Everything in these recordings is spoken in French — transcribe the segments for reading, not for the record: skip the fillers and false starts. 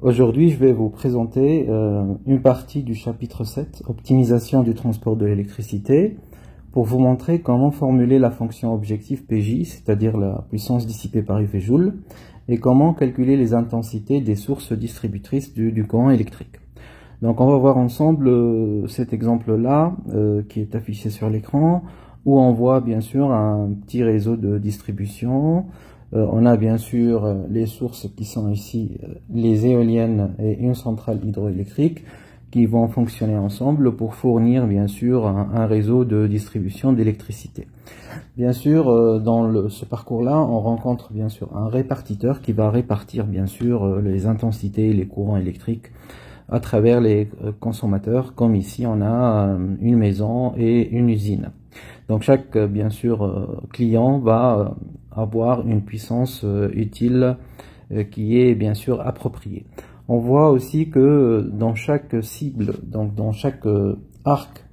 Aujourd'hui, je vais vous présenter une partie du chapitre 7, optimisation du transport de l'électricité, pour vous montrer comment formuler la fonction objectif PJ, c'est-à-dire la puissance dissipée par effet Joule, et comment calculer les intensités des sources distributrices du courant électrique. Donc on va voir ensemble cet exemple-là qui est affiché sur l'écran, où on voit bien sûr un petit réseau de distribution. On a bien sûr les sources qui sont ici, les éoliennes et une centrale hydroélectrique qui vont fonctionner ensemble pour fournir bien sûr un réseau de distribution d'électricité. Bien sûr, dans ce parcours-là, on rencontre bien sûr un répartiteur qui va répartir bien sûr les intensités, les courants électriques à travers les consommateurs, comme ici on a une maison et une usine. Donc chaque bien sûr client va avoir une puissance utile qui est bien sûr appropriée. On voit aussi que dans chaque cible, donc dans chaque arc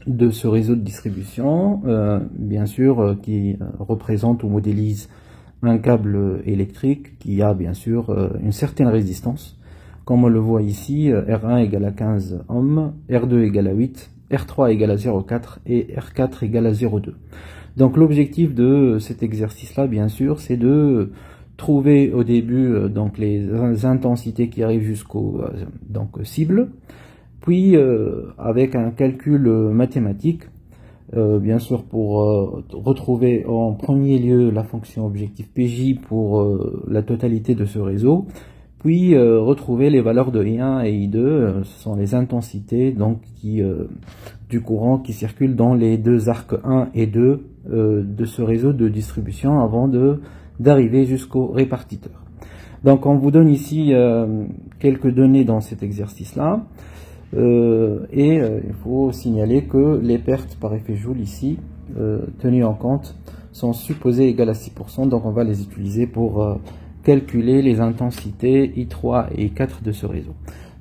de ce réseau de distribution, bien sûr qui représente ou modélise un câble électrique qui a bien sûr une certaine résistance. Comme on le voit ici, R1 égale à 15 ohms, R2 égale à 8, R3 égale à 0,4 et R4 égale à 0,2. Donc l'objectif de cet exercice-là, bien sûr, c'est de trouver au début donc les intensités qui arrivent jusqu'au cible, puis avec un calcul mathématique, bien sûr pour retrouver en premier lieu la fonction objectif PJ pour la totalité de ce réseau, puis retrouver les valeurs de I1 et I2, ce sont les intensités donc du courant qui circule dans les deux arcs 1 et 2 de ce réseau de distribution avant d'arriver jusqu'au répartiteur. Donc on vous donne ici quelques données dans cet exercice-là, il faut signaler que les pertes par effet Joule ici, tenues en compte, sont supposées égales à 6%, donc on va les utiliser pour calculer les intensités I3 et I4 de ce réseau.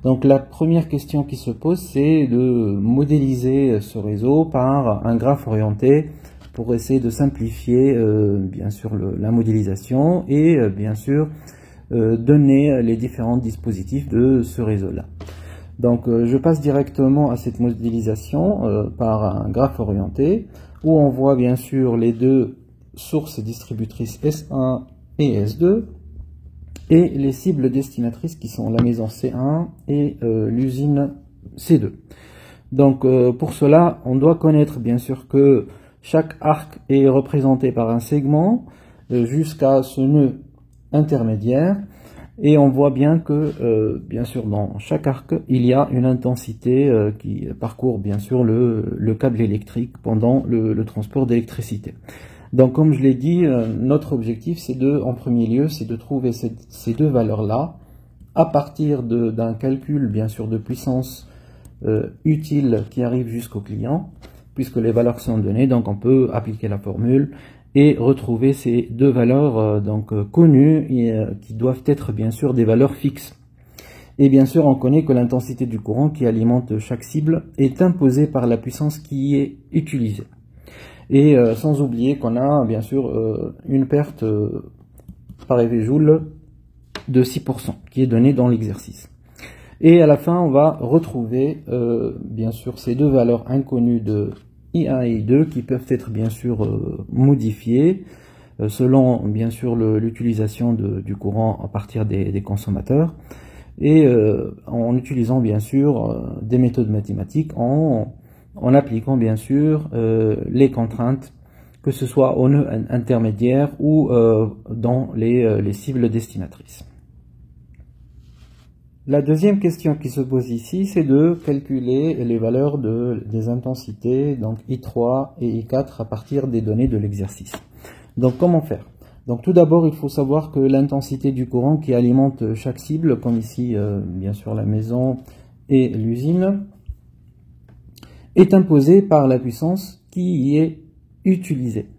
Donc la première question qui se pose, c'est de modéliser ce réseau par un graphe orienté pour essayer de simplifier bien sûr la modélisation et bien sûr donner les différents dispositifs de ce réseau-là. Donc je passe directement à cette modélisation par un graphe orienté où on voit bien sûr les deux sources distributrices S1 et S2 et les cibles destinatrices qui sont la maison C1 et l'usine C2. Donc pour cela, on doit connaître bien sûr que chaque arc est représenté par un segment jusqu'à ce nœud intermédiaire, et on voit bien que bien sûr dans chaque arc il y a une intensité qui parcourt bien sûr le câble électrique pendant le transport d'électricité. Donc comme je l'ai dit, notre objectif c'est en premier lieu, c'est de trouver ces deux valeurs-là à partir d'un calcul bien sûr de puissance utile qui arrive jusqu'au client, puisque les valeurs sont données, donc on peut appliquer la formule et retrouver ces deux valeurs connues et qui doivent être bien sûr des valeurs fixes. Et bien sûr on connaît que l'intensité du courant qui alimente chaque cible est imposée par la puissance qui est utilisée. Et sans oublier qu'on a bien sûr une perte par effet Joule de 6% qui est donnée dans l'exercice. Et à la fin, on va retrouver bien sûr ces deux valeurs inconnues de I1 et I2 qui peuvent être bien sûr modifiées selon bien sûr l'utilisation du courant à partir des consommateurs et en utilisant bien sûr des méthodes mathématiques en appliquant bien sûr les contraintes, que ce soit au nœud intermédiaire ou dans les cibles destinatrices. La deuxième question qui se pose ici, c'est de calculer les valeurs des intensités, donc I3 et I4 à partir des données de l'exercice. Donc comment faire? Donc tout d'abord, il faut savoir que l'intensité du courant qui alimente chaque cible, comme ici bien sûr la maison et l'usine, est imposée par la puissance qui y est utilisée.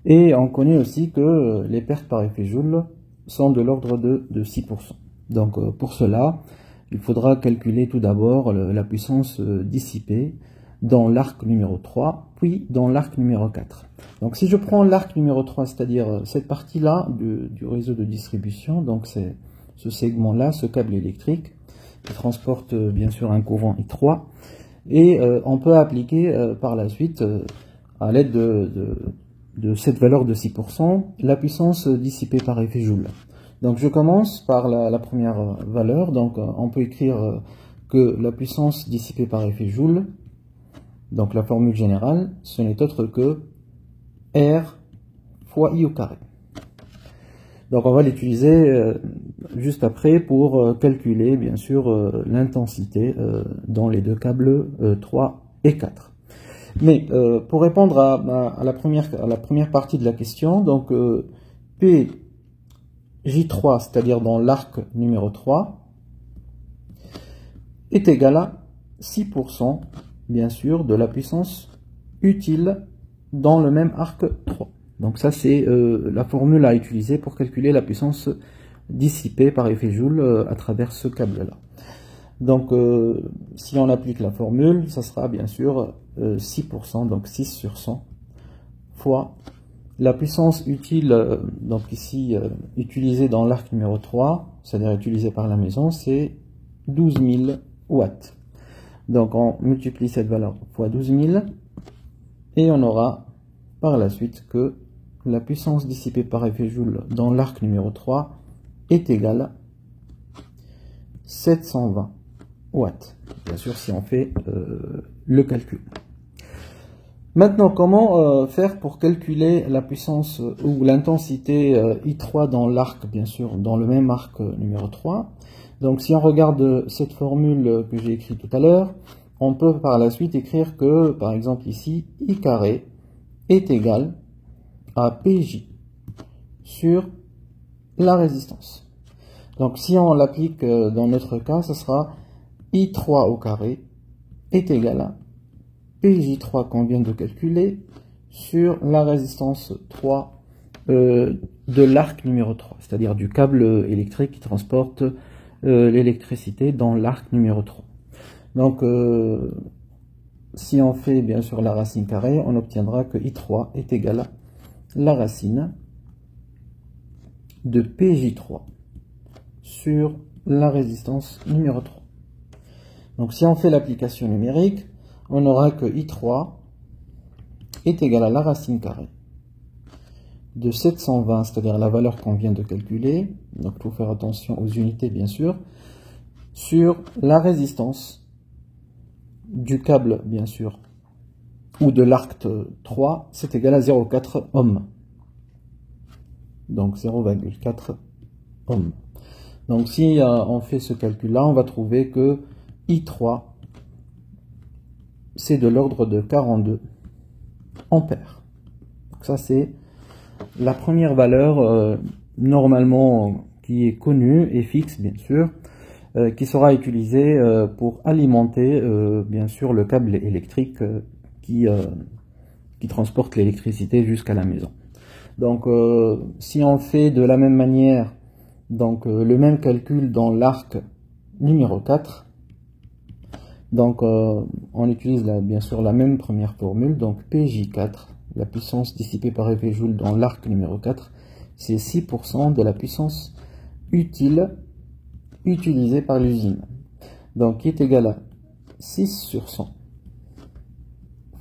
Et on connaît aussi que les pertes par effet Joule sont de l'ordre de 6%. Donc pour cela, il faudra calculer tout d'abord la puissance dissipée dans l'arc numéro 3, puis dans l'arc numéro 4. Donc si je prends l'arc numéro 3, c'est-à-dire cette partie-là du réseau de distribution, donc c'est ce segment-là, ce câble électrique, qui transporte bien sûr un courant I3. Et on peut appliquer par la suite, à l'aide de cette valeur de 6%, la puissance dissipée par effet Joule. Donc je commence par la première valeur. Donc on peut écrire que la puissance dissipée par effet Joule, donc la formule générale, ce n'est autre que R fois I au carré. Donc on va l'utiliser juste après pour calculer bien sûr l'intensité dans les deux câbles 3 et 4. Mais pour répondre à la première partie de la question, donc PJ3, c'est-à-dire dans l'arc numéro 3, est égal à 6% bien sûr de la puissance utile dans le même arc 3. Donc ça c'est la formule à utiliser pour calculer la puissance dissipée par effet Joule à travers ce câble-là. Donc si on applique la formule, ça sera bien sûr 6%, donc 6 sur 100, fois la puissance utile, donc ici utilisée dans l'arc numéro 3, c'est-à-dire utilisée par la maison, c'est 12 000 watts. Donc on multiplie cette valeur fois 12 000 et on aura par la suite que la puissance dissipée par effet Joule dans l'arc numéro 3 est égale à 720 watts. Bien sûr, si on fait le calcul. Maintenant, comment faire pour calculer la puissance ou l'intensité I3 dans l'arc, bien sûr, dans le même arc numéro 3. Donc, si on regarde cette formule que j'ai écrite tout à l'heure, on peut par la suite écrire que, par exemple ici, I carré est égal à PJ sur la résistance. Donc si on l'applique dans notre cas, ce sera I3 au carré est égal à PJ3 qu'on vient de calculer sur la résistance 3 de l'arc numéro 3, c'est-à-dire du câble électrique qui transporte l'électricité dans l'arc numéro 3. Donc si on fait bien sûr la racine carrée, on obtiendra que I3 est égal à la racine de PJ3 sur la résistance numéro 3. Donc si on fait l'application numérique, on aura que I3 est égal à la racine carrée de 720, c'est-à-dire la valeur qu'on vient de calculer, donc il faut faire attention aux unités bien sûr, sur la résistance du câble bien sûr, ou de l'arc 3, c'est égal à 0,4 ohms. Donc 0,4 ohms. Donc si on fait ce calcul-là, on va trouver que I3, c'est de l'ordre de 42 ampères. Donc ça c'est la première valeur normalement qui est connue et fixe bien sûr, qui sera utilisée pour alimenter bien sûr le câble électrique qui transporte l'électricité jusqu'à la maison. Donc si on fait de la même manière donc le même calcul dans l'arc numéro 4, donc on utilise bien sûr la même première formule, donc PJ4, la puissance dissipée par effet Joule dans l'arc numéro 4, c'est 6% de la puissance utile utilisée par l'usine. Donc qui est égal à 6 sur 100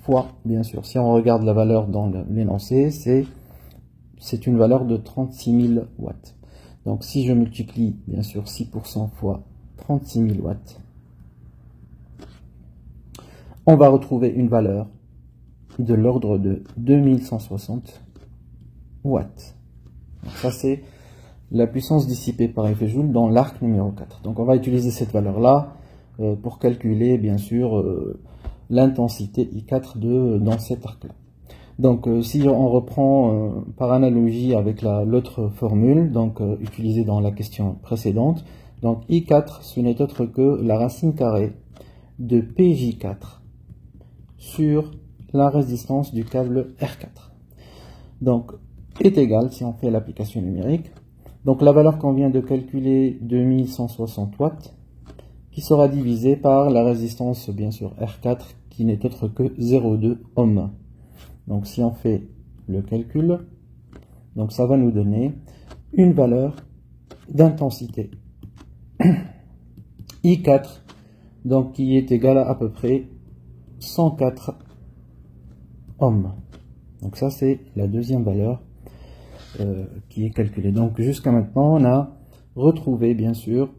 fois, bien sûr, si on regarde la valeur dans l'énoncé, c'est une valeur de 36 000 watts. Donc si je multiplie bien sûr 6% fois 36 000 watts, on va retrouver une valeur de l'ordre de 2160 watts. Donc ça c'est la puissance dissipée par effet Joule dans l'arc numéro 4. Donc on va utiliser cette valeur-là pour calculer bien sûr l'intensité I4 dans cet arc-là. Donc si on reprend par analogie avec l'autre formule, donc utilisée dans la question précédente, donc I4 ce n'est autre que la racine carrée de PJ4 sur la résistance du câble R4. Donc est égal, si on fait l'application numérique, donc la valeur qu'on vient de calculer, 2160 watts, qui sera divisée par la résistance bien sûr R4 qui n'est autre que 0,2 ohms. Donc si on fait le calcul, donc ça va nous donner une valeur d'intensité I4, donc qui est égal à peu près 104 ohms. Donc ça c'est la deuxième valeur qui est calculée. Donc jusqu'à maintenant on a retrouvé bien sûr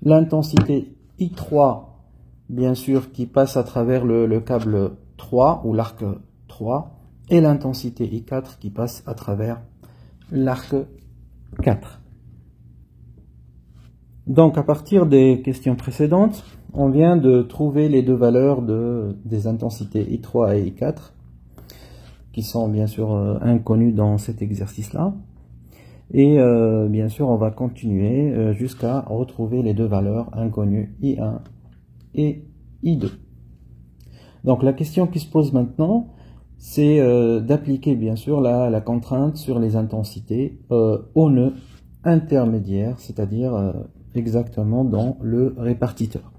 l'intensité I3 bien sûr qui passe à travers le câble 3 ou l'arc 3 et l'intensité I4 qui passe à travers l'arc 4. Donc à partir des questions précédentes, on vient de trouver les deux valeurs des intensités I3 et I4 qui sont bien sûr inconnues dans cet exercice-là. Et bien sûr, on va continuer jusqu'à retrouver les deux valeurs inconnues I1 et I2. Donc la question qui se pose maintenant, c'est d'appliquer bien sûr la contrainte sur les intensités au nœud intermédiaire, c'est-à-dire exactement dans le répartiteur.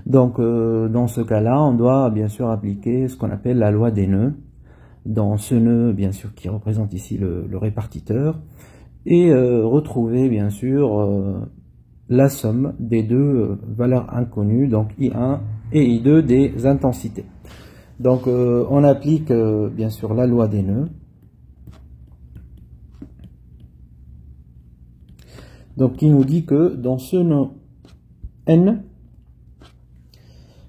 Donc dans ce cas-là, on doit bien sûr appliquer ce qu'on appelle la loi des nœuds, dans ce nœud bien sûr qui représente ici le répartiteur, et retrouver bien sûr la somme des deux valeurs inconnues, donc I1 et I2 des intensités. Donc on applique bien sûr la loi des nœuds. Donc qui nous dit que dans ce nœud N,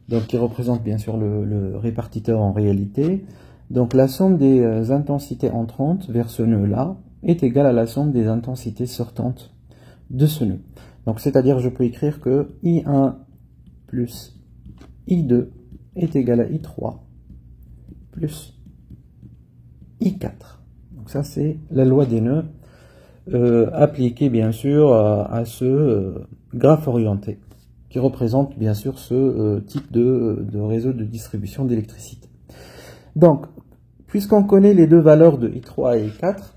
donc qui représente bien sûr le répartiteur en réalité, donc la somme des intensités entrantes vers ce nœud-là est égale à la somme des intensités sortantes de ce nœud. Donc c'est-à-dire je peux écrire que I1 plus I2 est égal à I3 plus I4. Donc ça c'est la loi des nœuds appliquée bien sûr à ce graphe orienté qui représente bien sûr ce type de réseau de distribution d'électricité. Donc puisqu'on connaît les deux valeurs de I3 et I4,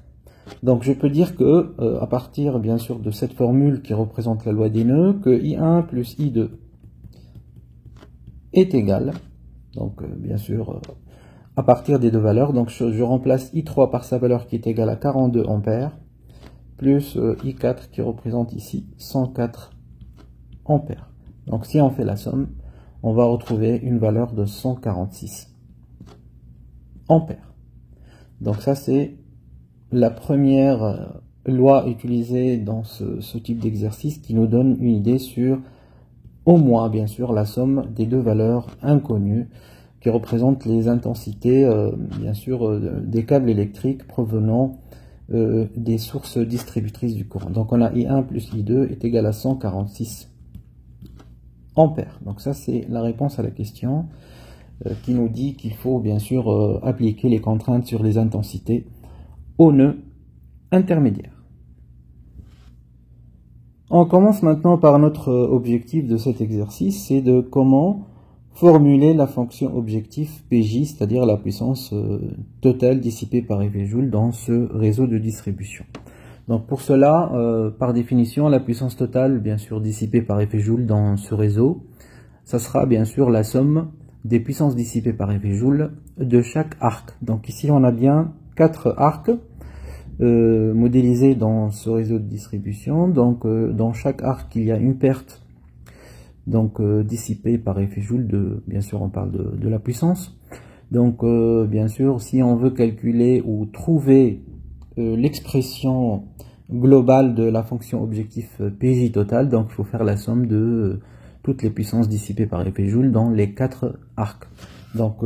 donc je peux dire que à partir bien sûr de cette formule qui représente la loi des nœuds, que I1 plus I2 est égal, donc bien sûr à partir des deux valeurs, donc je remplace I3 par sa valeur qui est égale à 42 ampères, plus I4 qui représente ici 104 ampères. Donc si on fait la somme, on va retrouver une valeur de 146 ampères. Donc ça c'est la première loi utilisée dans ce type d'exercice qui nous donne une idée sur au moins bien sûr la somme des deux valeurs inconnues qui représentent les intensités bien sûr des câbles électriques provenant des sources distributrices du courant. Donc on a I1 plus I2 est égal à 146 ampères. Donc ça c'est la réponse à la question qui nous dit qu'il faut bien sûr appliquer les contraintes sur les intensités au nœud intermédiaire. On commence maintenant par notre objectif de cet exercice, c'est de comment formuler la fonction objectif PJ, c'est-à-dire la puissance totale dissipée par effet Joule dans ce réseau de distribution. Donc pour cela, par définition, la puissance totale, bien sûr, dissipée par effet Joule dans ce réseau, ça sera bien sûr la somme des puissances dissipées par effet Joule de chaque arc. Donc ici, on a bien 4 arcs modélisés dans ce réseau de distribution. Donc dans chaque arc, il y a une perte donc dissipée par effet Joule bien sûr, on parle de la puissance. Donc bien sûr, si on veut calculer ou trouver l'expression globale de la fonction objectif PJ total, donc il faut faire la somme de toutes les puissances dissipées par effet Joule dans les 4 arcs. Donc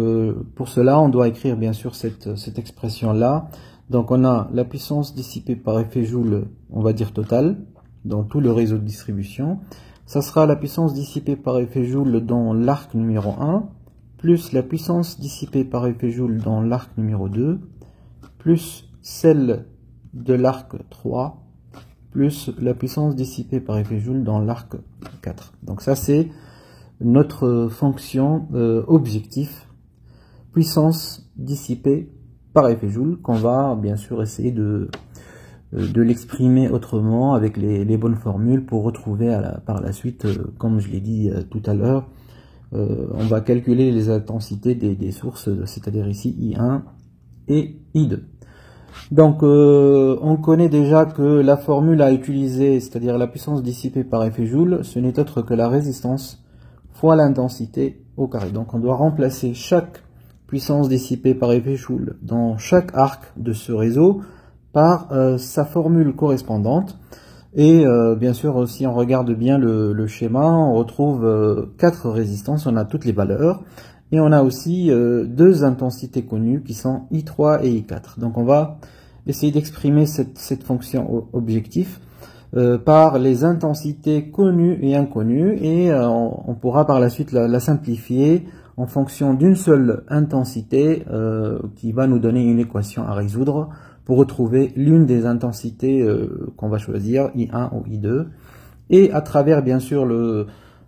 pour cela, on doit écrire bien sûr cette expression-là. Donc on a la puissance dissipée par effet Joule, on va dire totale, dans tout le réseau de distribution. Ça sera la puissance dissipée par effet Joule dans l'arc numéro 1, plus la puissance dissipée par effet Joule dans l'arc numéro 2, plus celle de l'arc 3, plus la puissance dissipée par effet Joule dans l'arc 4. Donc ça c'est notre fonction objectif, puissance dissipée par effet Joule, qu'on va bien sûr essayer de l'exprimer autrement avec les bonnes formules pour retrouver par la suite, comme je l'ai dit tout à l'heure, on va calculer les intensités des sources, c'est-à-dire ici I1 et I2. Donc, on connaît déjà que la formule à utiliser, c'est-à-dire la puissance dissipée par effet Joule, ce n'est autre que la résistance fois l'intensité au carré. Donc, on doit remplacer chaque puissance dissipée par effet Joule dans chaque arc de ce réseau par sa formule correspondante. Et bien sûr, si on regarde bien le schéma, on retrouve 4 résistances, on a toutes les valeurs. Et on a aussi 2 intensités connues qui sont I3 et I4. Donc, on va essayer d'exprimer cette fonction objectif par les intensités connues et inconnues, et on pourra par la suite la simplifier en fonction d'une seule intensité qui va nous donner une équation à résoudre pour retrouver l'une des intensités qu'on va choisir, I1 ou I2, et à travers bien sûr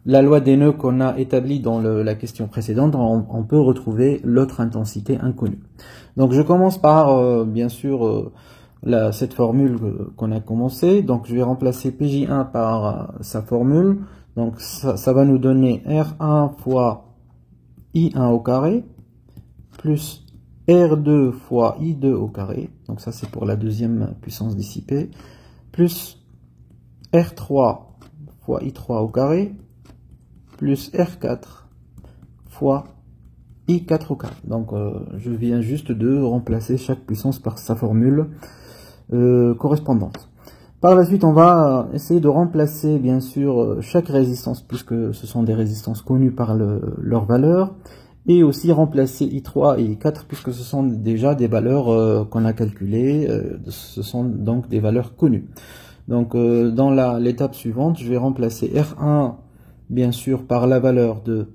la loi des nœuds qu'on a établie dans la question précédente, on peut retrouver l'autre intensité inconnue. Donc je commence par, bien sûr, cette formule qu'on a commencé. Donc je vais remplacer PJ1 par sa formule. Donc ça va nous donner R1 fois I1 au carré, plus R2 fois I2 au carré. Donc ça c'est pour la deuxième puissance dissipée, plus R3 fois I3 au carré, plus R4 fois I4 au carré. Donc je viens juste de remplacer chaque puissance par sa formule correspondante. Par la suite, on va essayer de remplacer bien sûr chaque résistance, puisque ce sont des résistances connues par leur valeur, et aussi remplacer I3 et I4, puisque ce sont déjà des valeurs qu'on a calculées, ce sont donc des valeurs connues. Donc dans l'étape suivante, je vais remplacer R1 bien sûr par la valeur de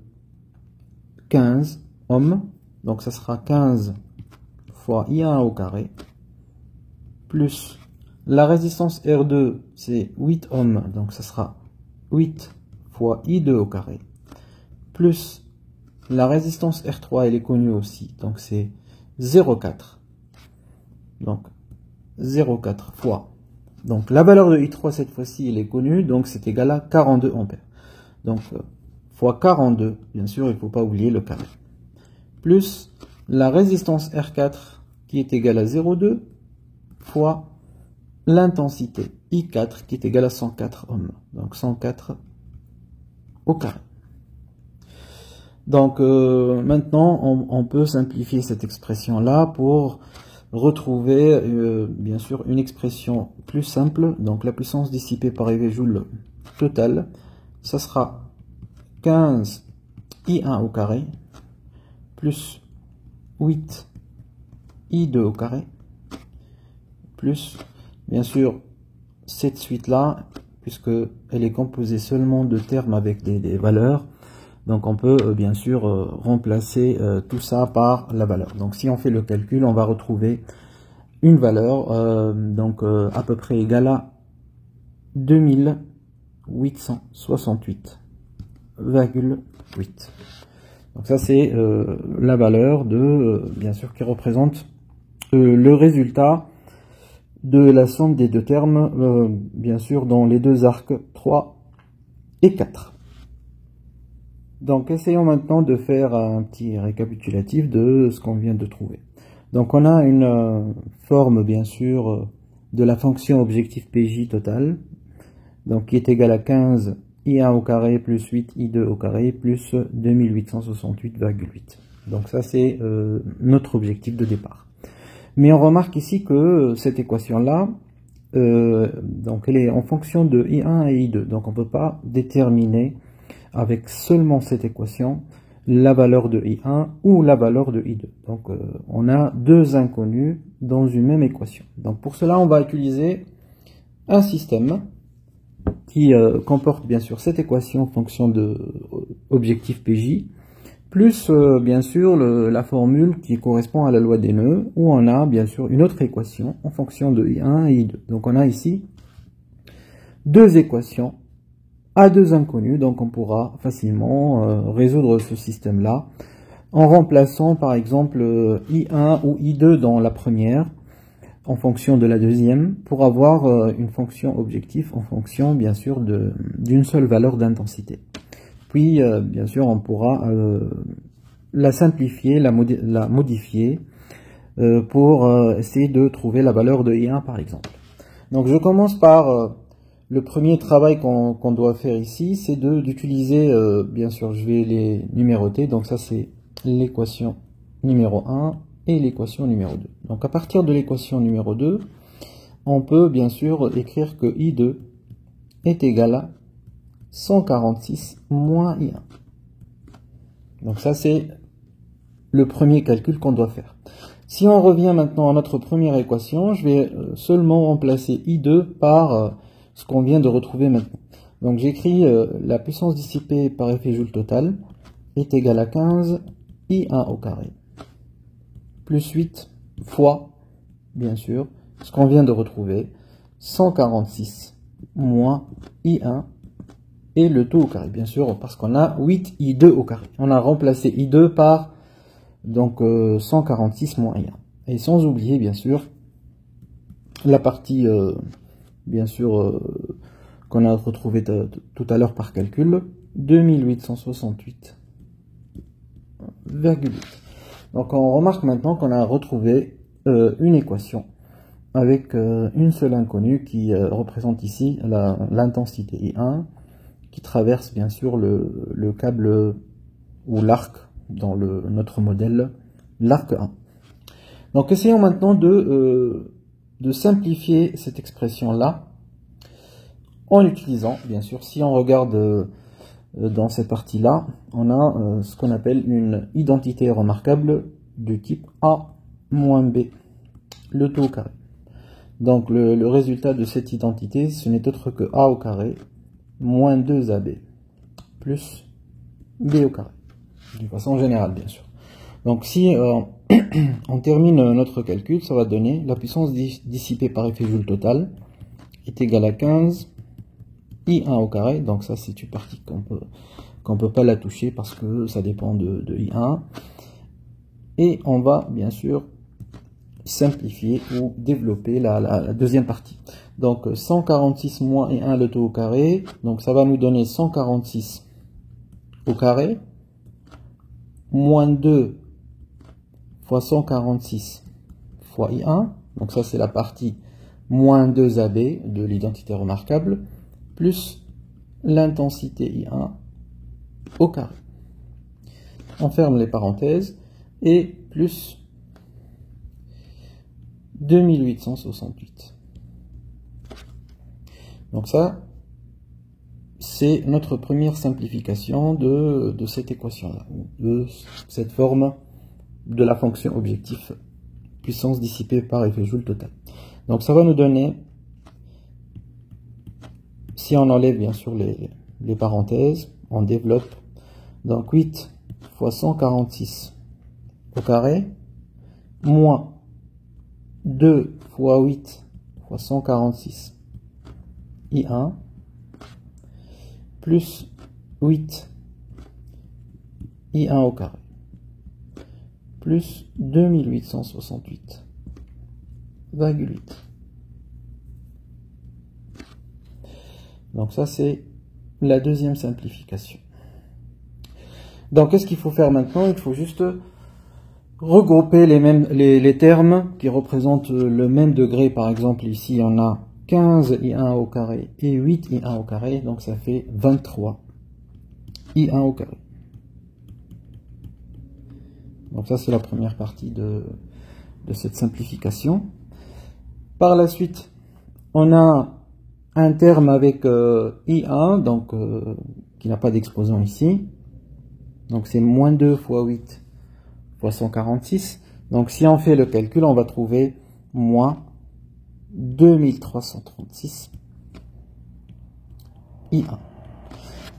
15 ohms, donc ça sera 15 fois I1 au carré, plus la résistance R2 c'est 8 ohms, donc ça sera 8 fois I2 au carré, plus la résistance R3 elle est connue aussi, donc c'est 0,4, donc 0,4 fois, donc la valeur de I3 cette fois-ci elle est connue, donc c'est égal à 42 ampères. Donc, fois 42, bien sûr, il ne faut pas oublier le carré. Plus la résistance R4 qui est égale à 0,2 fois l'intensité I4 qui est égale à 104 ohms. Donc 104 au carré. Donc maintenant, on peut simplifier cette expression-là pour retrouver, bien sûr, une expression plus simple. Donc la puissance dissipée par effet Joule totale, ça sera 15 I1 au carré plus 8 I2 au carré plus, bien sûr, cette suite-là, puisque elle est composée seulement de termes avec des valeurs, donc on peut bien sûr remplacer tout ça par la valeur. Donc si on fait le calcul, on va retrouver une valeur à peu près égale à 2868,8. Donc ça c'est la valeur de bien sûr qui représente le résultat de la somme des deux termes, bien sûr dans les deux arcs 3 et 4. Donc essayons maintenant de faire un petit récapitulatif de ce qu'on vient de trouver. Donc on a une forme bien sûr de la fonction objectif PJ total, donc qui est égale à 15 I1 au carré plus 8 I2 au carré plus 2868,8. Donc ça c'est notre objectif de départ. Mais on remarque ici que cette équation-là, donc elle est en fonction de I1 et I2. Donc on ne peut pas déterminer avec seulement cette équation la valeur de I1 ou la valeur de I2. Donc on a deux inconnus dans une même équation. Donc pour cela, on va utiliser un système qui comporte bien sûr cette équation en fonction de objectif PJ, plus bien sûr la formule qui correspond à la loi des nœuds, où on a bien sûr une autre équation en fonction de I1 et I2. Donc on a ici deux équations à deux inconnus, donc on pourra facilement résoudre ce système-là en remplaçant par exemple I1 ou I2 dans la première en fonction de la deuxième, pour avoir une fonction objectif en fonction bien sûr d'une seule valeur d'intensité. Puis bien sûr on pourra la simplifier, la modifier pour essayer de trouver la valeur de I1 par exemple. Donc je commence par le premier travail qu'on doit faire ici, c'est d'utiliser, bien sûr je vais les numéroter, donc ça c'est l'équation numéro 1 et l'équation numéro 2. Donc à partir de l'équation numéro 2, on peut bien sûr écrire que I2 est égal à 146 moins I1. Donc ça c'est le premier calcul qu'on doit faire. Si on revient maintenant à notre première équation, je vais seulement remplacer I2 par ce qu'on vient de retrouver maintenant. Donc j'écris la puissance dissipée par effet joule total est égale à 15 I1 au carré plus 8 fois, bien sûr, ce qu'on vient de retrouver, 146 moins I1 et le tout au carré, bien sûr, parce qu'on a 8 I2 au carré. On a remplacé I2 par donc 146 moins I1. Et sans oublier, bien sûr, la partie, bien sûr, qu'on a retrouvée tout à l'heure par calcul, 2868,8. Donc on remarque maintenant qu'on a retrouvé une équation avec une seule inconnue qui représente ici l'intensité I1 qui traverse bien sûr le câble ou l'arc dans notre modèle, l'arc 1. Donc essayons maintenant de simplifier cette expression-là en utilisant, bien sûr, si on regarde dans cette partie-là, on a ce qu'on appelle une identité remarquable du type A moins B, le tout au carré. Donc le résultat de cette identité, ce n'est autre que A au carré moins 2AB plus B au carré, de façon générale bien sûr. Donc si on termine notre calcul, ça va donner la puissance dissipée par effet joule total est égale à 15 I1 au carré, donc ça c'est une partie qu'on peut pas la toucher parce que ça dépend de I1. Et on va bien sûr simplifier ou développer la deuxième partie. Donc 146 moins I1 le tout au carré, donc ça va nous donner 146 au carré, moins 2 fois 146 fois I1, donc ça c'est la partie moins 2AB de l'identité remarquable, plus l'intensité I1 au carré. On ferme les parenthèses et plus 2868. Donc ça, c'est notre première simplification de cette équation-là, de cette forme de la fonction objectif puissance dissipée par effet joule total. Donc ça va nous donner, si on enlève bien sûr les parenthèses, on développe, donc 8 fois 146 au carré, moins 2 fois 8 fois 146 I1, plus 8 I1 au carré, plus 2868,8. Donc ça c'est la deuxième simplification. Donc qu'est-ce qu'il faut faire maintenant? Il faut juste regrouper les termes qui représentent le même degré. Par exemple ici on a 15 I1 au carré et 8 I1 au carré, donc ça fait 23 I1 au carré. Donc ça c'est la première partie de cette simplification. Par la suite, on a un terme avec I1, donc qui n'a pas d'exposant ici. Donc c'est moins 2 fois 8 fois 146. Donc si on fait le calcul, on va trouver moins 2336 I1.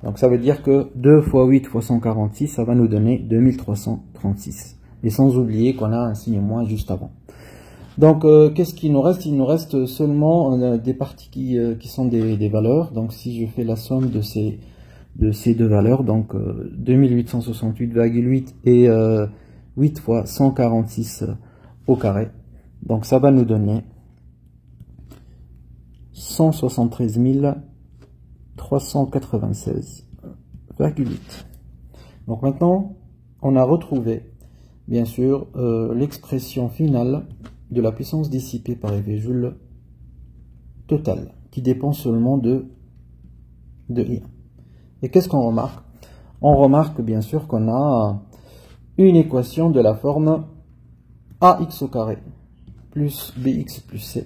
Donc ça veut dire que 2 fois 8 fois 146, ça va nous donner 2336. Et sans oublier qu'on a un signe moins juste avant. Donc qu'est-ce qu'il nous reste? Il nous reste seulement des parties qui sont des valeurs. Donc si je fais la somme de ces deux valeurs, donc 2868,8 et 8 fois 146 au carré, donc ça va nous donner 173 396,8. Donc maintenant, on a retrouvé bien sûr, l'expression finale de la puissance dissipée par effet Joule totale, qui dépend seulement de I1. Et qu'est-ce qu'on remarque? On remarque bien sûr qu'on a une équation de la forme ax au carré plus bx plus c,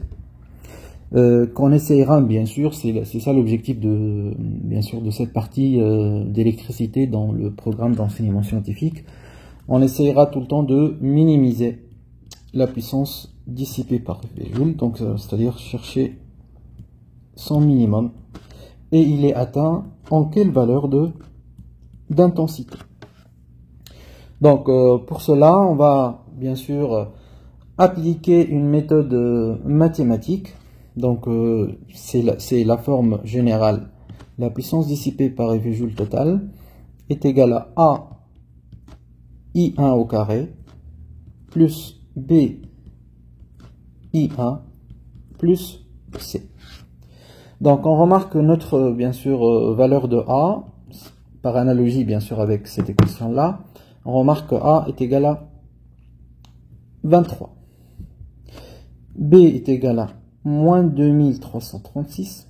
qu'on essayera bien sûr, c'est ça l'objectif de bien sûr de cette partie d'électricité dans le programme d'enseignement scientifique. On essayera tout le temps de minimiser la puissance dissipée par effet Joule, donc c'est-à-dire chercher son minimum, et il est atteint en quelle valeur d'intensité. Donc pour cela, on va bien sûr appliquer une méthode mathématique. Donc c'est la forme générale. La puissance dissipée par effet Joule total est égale à A I1 au carré plus B I1 plus C. Donc on remarque que notre bien sûr valeur de A, par analogie bien sûr avec cette équation là, on remarque que A est égal à 23. B est égal à moins 2336.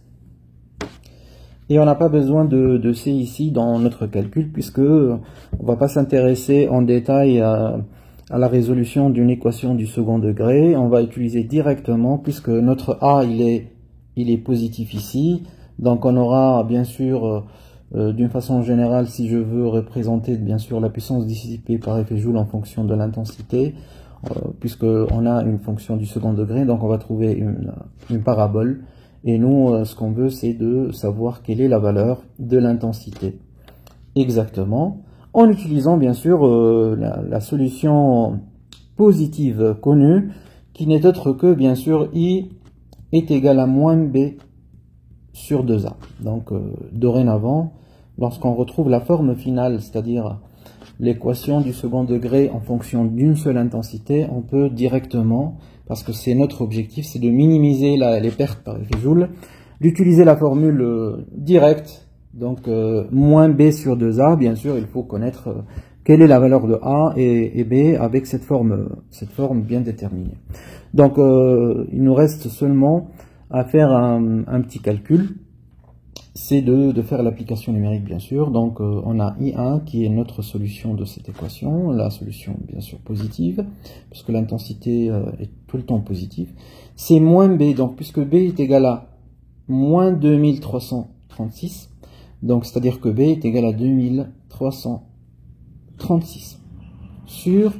Et on n'a pas besoin de C ici dans notre calcul, puisque on ne va pas s'intéresser en détail à la résolution d'une équation du second degré. On va utiliser directement, puisque notre A il est positif ici. Donc on aura bien sûr, d'une façon générale, si je veux représenter bien sûr la puissance dissipée par effet Joule en fonction de l'intensité, puisqu'on a une fonction du second degré, donc on va trouver une parabole. Et nous, ce qu'on veut, c'est de savoir quelle est la valeur de l'intensité exactement, en utilisant bien sûr la solution positive connue, qui n'est autre que bien sûr I est égal à moins B sur 2A. Donc dorénavant, lorsqu'on retrouve la forme finale, c'est-à-dire l'équation du second degré en fonction d'une seule intensité, on peut directement, parce que c'est notre objectif, c'est de minimiser les pertes par effet Joule, d'utiliser la formule directe, donc moins B sur 2A, bien sûr, il faut connaître quelle est la valeur de A et B avec cette forme bien déterminée. Donc il nous reste seulement à faire un petit calcul, c'est de faire l'application numérique bien sûr. Donc on a I1 qui est notre solution de cette équation, la solution bien sûr positive, puisque l'intensité est tout le temps positive. C'est moins B, donc puisque B est égal à moins 2336, donc c'est-à-dire que B est égal à 2336 sur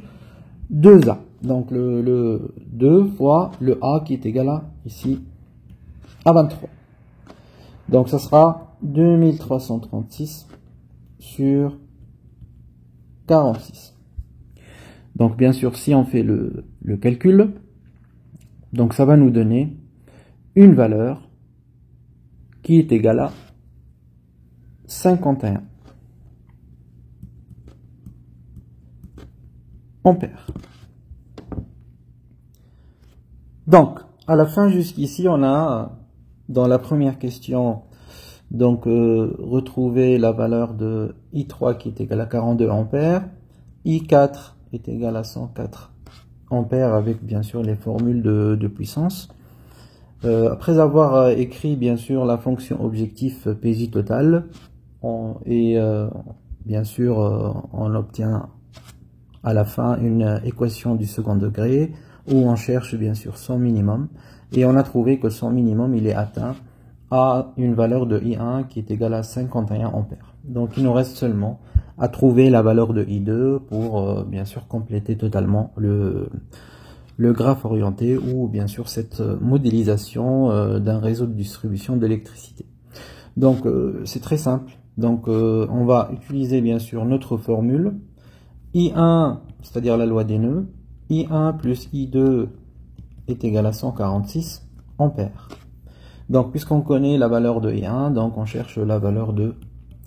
2A. Donc le 2 fois le A qui est égal à ici à 23. Donc ça sera 2336 sur 46. Donc bien sûr, si on fait le calcul, donc ça va nous donner une valeur qui est égale à 51 ampères. Donc, à la fin jusqu'ici, on a, dans la première question, donc retrouver la valeur de I3 qui est égale à 42 ampères, I4 est égal à 104 ampères avec bien sûr les formules de puissance. Après avoir écrit bien sûr la fonction objectif PJ total, bien sûr on obtient à la fin une équation du second degré où on cherche bien sûr son minimum, et on a trouvé que son minimum il est atteint à une valeur de I1 qui est égale à 51 ampères. Donc il nous reste seulement à trouver la valeur de I2 pour bien sûr compléter totalement le graphe orienté, ou bien sûr cette modélisation d'un réseau de distribution d'électricité. Donc c'est très simple. Donc on va utiliser bien sûr notre formule I1, c'est-à-dire la loi des nœuds. I1 plus I2 est égal à 146 ampères. Donc puisqu'on connaît la valeur de I1, donc on cherche la valeur de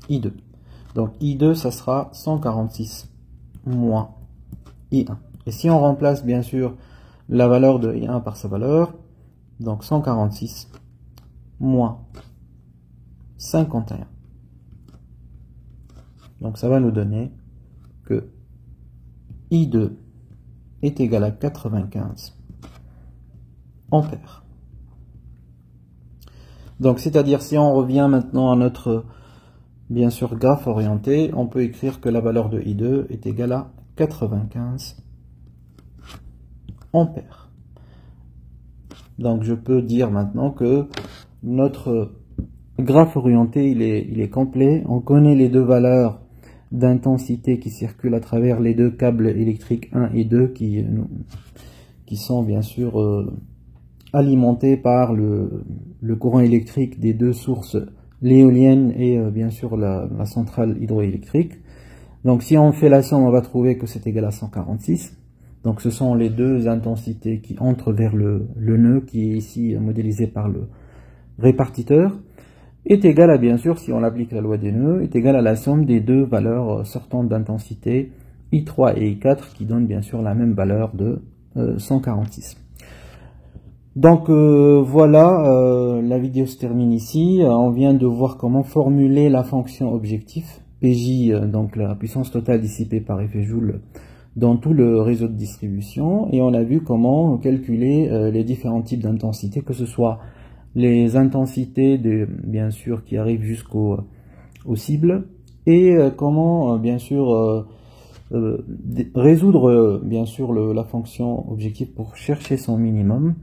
I2. Donc I2 ça sera 146 moins I1. Et si on remplace bien sûr la valeur de I1 par sa valeur, donc 146 moins 51. Donc ça va nous donner que I2 est égal à 95 ampères. Donc, c'est-à-dire, si on revient maintenant à notre, bien sûr, graphe orienté, on peut écrire que la valeur de I2 est égale à 95 ampères. Donc, je peux dire maintenant que notre graphe orienté, il est complet. On connaît les deux valeurs d'intensité qui circulent à travers les deux câbles électriques 1 et 2 qui sont bien sûr alimentés par le courant électrique des deux sources, l'éolienne et bien sûr la centrale hydroélectrique. Donc si on fait la somme, on va trouver que c'est égal à 146. Donc ce sont les deux intensités qui entrent vers le nœud qui est ici modélisé par le répartiteur, est égal à, bien sûr, si on applique la loi des nœuds, est égal à la somme des deux valeurs sortantes d'intensité I3 et I4 qui donnent bien sûr la même valeur de 146. Donc voilà, la vidéo se termine ici. On vient de voir comment formuler la fonction objectif, PJ, donc la puissance totale dissipée par effet Joule dans tout le réseau de distribution, et on a vu comment calculer les différents types d'intensité, que ce soit les intensités bien sûr qui arrivent jusqu'aux cibles, et comment bien sûr résoudre bien sûr la fonction objectif pour chercher son minimum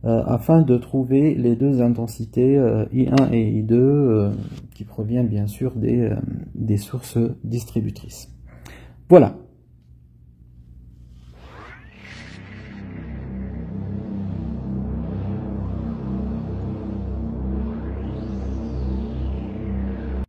afin de trouver les deux intensités I1 et I2 qui proviennent bien sûr des sources distributrices. Voilà.